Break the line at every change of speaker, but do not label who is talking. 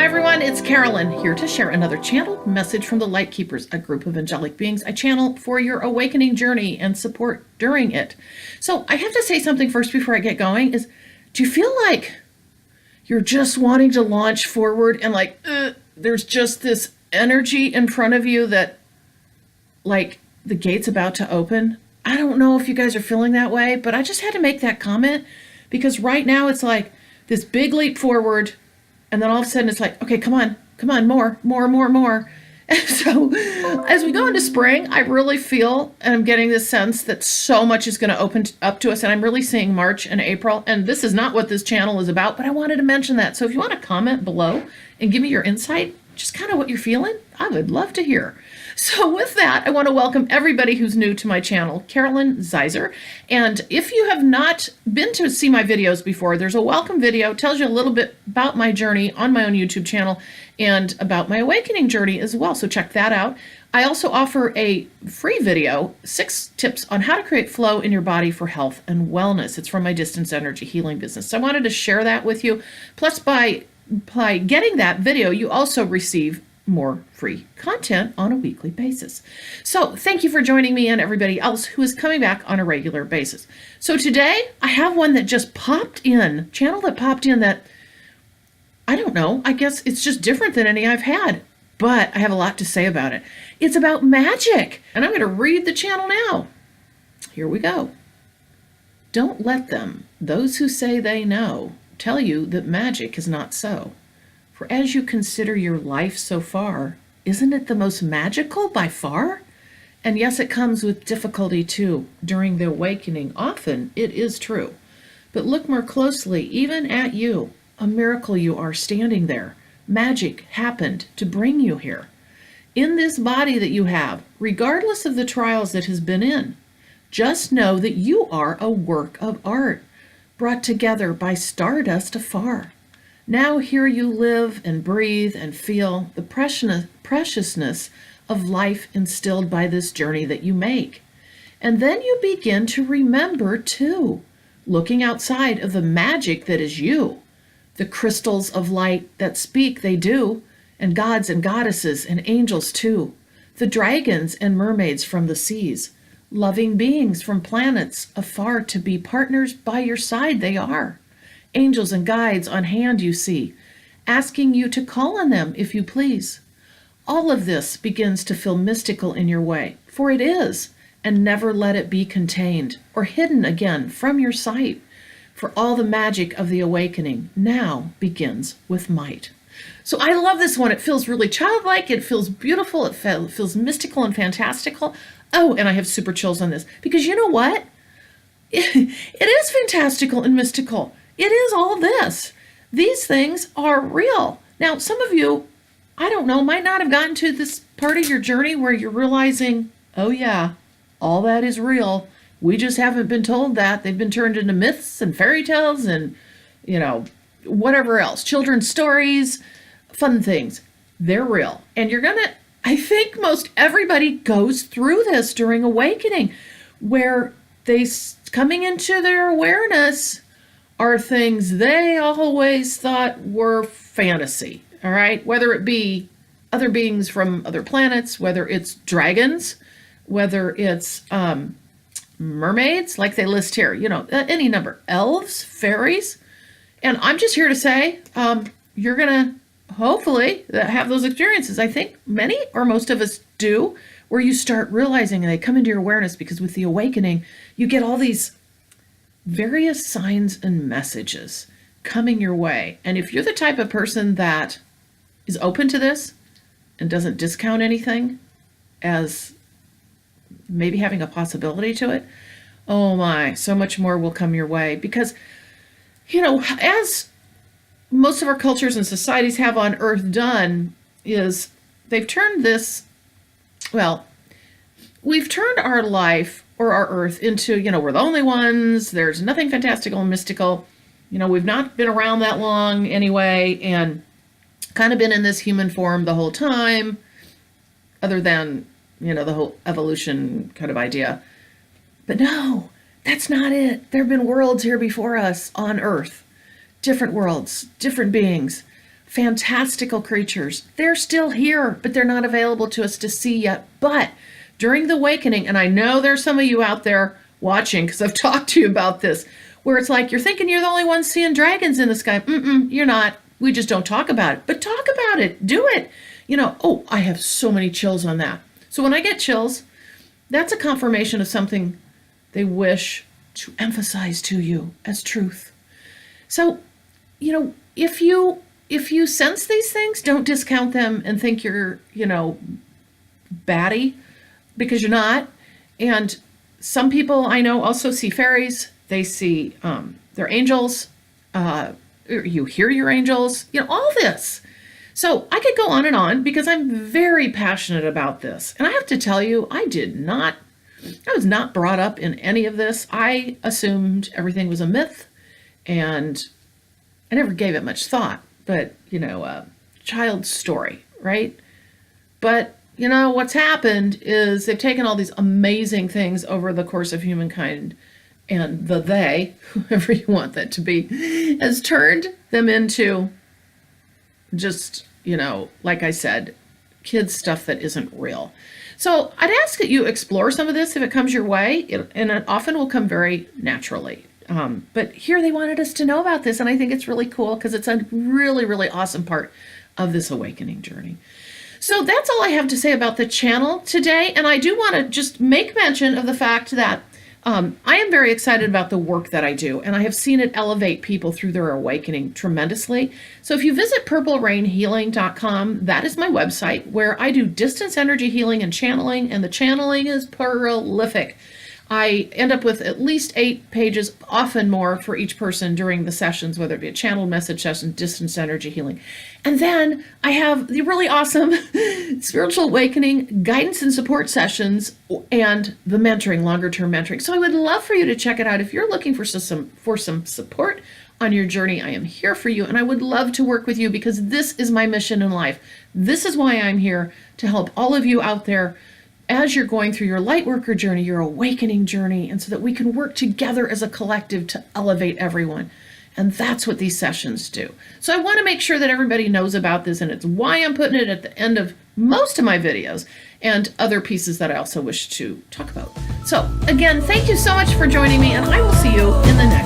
Hi everyone, it's Carolyn here to share another channeled message from the LightKeepers, a group of angelic beings I channel for your awakening journey and support during it. So I have to say something first before I get going is, do you feel like you're just wanting to launch forward and there's just this energy in front of you that like the gate's about to open? I don't know if you guys are feeling that way, but I just had to make that comment because right now it's like this big leap forward. And then all of a sudden it's like, okay, come on, more. And so as we go into spring, I really feel, and I'm getting this sense that so much is going to open up to us. And I'm really seeing March and April. And this is not what this channel is about, but I wanted to mention that. So if you want to comment below and give me your insight, just kind of what you're feeling, I would love to hear. So with that, I want to welcome everybody who's new to my channel, Carolyn Zaiser. And if you have not been to see my videos before, there's a welcome video. It tells you a little bit about my journey on my own YouTube channel and about my awakening journey as well. So check that out. I also offer a free video, 6 tips on how to create flow in your body for health and wellness. It's from my distance energy healing business. So I wanted to share that with you. Plus, by getting that video, you also receive more free content on a weekly basis. So thank you for joining me and everybody else who is coming back on a regular basis. So today I have one that just popped in, channel that popped in that, I don't know, I guess it's just different than any I've had, but I have a lot to say about it. It's about magic, and I'm going to read the channel now. Here we go. Don't let them, those who say they know, tell you that magic is not so. For as you consider your life so far, isn't it the most magical by far? And yes, it comes with difficulty too. During the awakening, often it is true. But look more closely, even at you. A miracle you are standing there. Magic happened to bring you here. In this body that you have, regardless of the trials that has been in, just know that you are a work of art, brought together by stardust afar. Now here you live and breathe and feel the preciousness of life instilled by this journey that you make. And then you begin to remember too, looking outside of the magic that is you, the crystals of light that speak they do, and gods and goddesses and angels too, the dragons and mermaids from the seas, loving beings from planets afar to be partners by your side they are. Angels and guides on hand you see, asking you to call on them if you please. All of this begins to feel mystical in your way, for it is, and never let it be contained or hidden again from your sight, for all the magic of the awakening now begins with might. So I love this one. It feels really childlike. It feels beautiful. It feels mystical and fantastical. Oh, and I have super chills on this because you know what? It is fantastical and mystical. It is all this. These things are real. Now, some of you, I don't know, might not have gotten to this part of your journey where you're realizing, oh yeah, all that is real. We just haven't been told that. They've been turned into myths and fairy tales and, whatever else. Children's stories, fun things. They're real. And I think most everybody goes through this during awakening where coming into their awareness are things they always thought were fantasy, all right? Whether it be other beings from other planets, whether it's dragons, whether it's mermaids, like they list here, any number, elves, fairies. And I'm just here to say, you're going to hopefully have those experiences. I think many or most of us do, where you start realizing and they come into your awareness because with the awakening, you get all these various signs and messages coming your way. And if you're the type of person that is open to this and doesn't discount anything as maybe having a possibility to it, oh my, so much more will come your way. Because, as most of our cultures and societies have on Earth done, is they've turned we've turned our life or our Earth into, we're the only ones, there's nothing fantastical and mystical, we've not been around that long anyway, and kind of been in this human form the whole time, other than, the whole evolution kind of idea. But no, that's not it. There have been worlds here before us on Earth, different worlds, different beings, fantastical creatures. They're still here, but they're not available to us to see yet. But during the awakening, and I know there's some of you out there watching because I've talked to you about this, where it's like you're thinking you're the only one seeing dragons in the sky. You're not. We just don't talk about it. But talk about it. Do it. Oh, I have so many chills on that. So when I get chills, that's a confirmation of something they wish to emphasize to you as truth. So, if you sense these things, don't discount them and think you're, batty, because you're not. And some people I know also see fairies. They see their angels. You hear your angels. All this. So I could go on and on because I'm very passionate about this. And I have to tell you, I was not brought up in any of this. I assumed everything was a myth, and I never gave it much thought. But, a child's story, right? But, what's happened is they've taken all these amazing things over the course of humankind, and they, whoever you want that to be, has turned them into just, like I said, kids stuff that isn't real. So I'd ask that you explore some of this if it comes your way, and it often will come very naturally. But here they wanted us to know about this, and I think it's really cool because it's a really, really awesome part of this awakening journey. So that's all I have to say about the channel today, and I do want to just make mention of the fact that I am very excited about the work that I do, and I have seen it elevate people through their awakening tremendously. So if you visit purplerainhealing.com, that is my website where I do distance energy healing and the channeling is prolific. I end up with at least 8 pages, often more, for each person during the sessions, whether it be a channeled message session, distance energy healing. And then I have the really awesome spiritual awakening guidance and support sessions and the mentoring, longer term mentoring. So I would love for you to check it out. If you're looking for some support on your journey, I am here for you. And I would love to work with you because this is my mission in life. This is why I'm here, to help all of you out there as you're going through your light worker journey, your awakening journey, and so that we can work together as a collective to elevate everyone. And that's what these sessions do. So I want to make sure that everybody knows about this, and it's why I'm putting it at the end of most of my videos and other pieces that I also wish to talk about. So again, thank you so much for joining me, and I will see you in the next